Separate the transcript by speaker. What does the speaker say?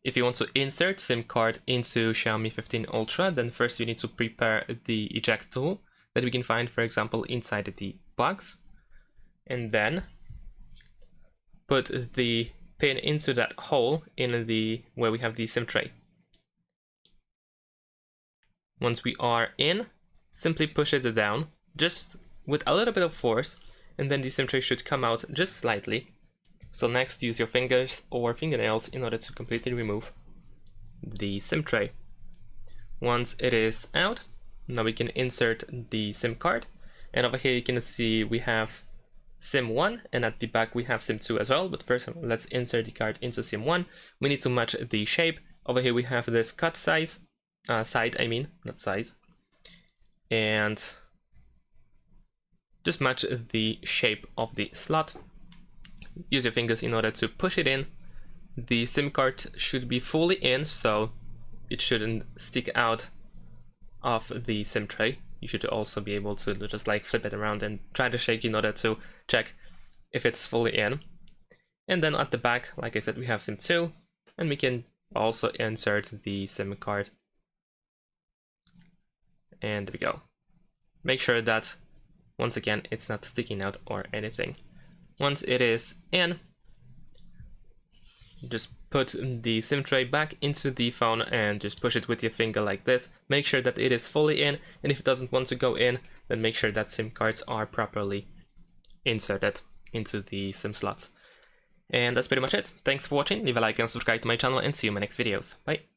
Speaker 1: If you want to insert SIM card into Xiaomi 15 Ultra, then first you need to prepare the eject tool that we can find, for example, inside the box. And then put the pin into that hole in the where we have the SIM tray. Once we are in, simply push it down, just with a little bit of force, and then the SIM tray should come out just slightly. So next, use your fingers or fingernails in order to completely remove the SIM tray. Once it is out, now we can insert the SIM card. And over here you can see we have SIM 1, and at the back we have SIM 2 as well. But first, let's insert the card into SIM 1. We need to match the shape. Over here we have this cut size, side, not size. And just match the shape of the slot. Use your fingers in order to push it in. The SIM card should be fully in, so it shouldn't stick out of the SIM tray. You should also be able to just like flip it around and try to shake in order to check if it's fully in. And then at the back, like I said, we have SIM 2, and we can also insert the SIM card. And there we go. Make sure that, once again, it's not sticking out or anything. Once it is in, just put the SIM tray back into the phone and just push it with your finger like this. Make sure that it is fully in, and if it doesn't want to go in, then make sure that SIM cards are properly inserted into the SIM slots. And that's pretty much it. Thanks for watching, leave a like and subscribe to my channel, and see you in my next videos. Bye!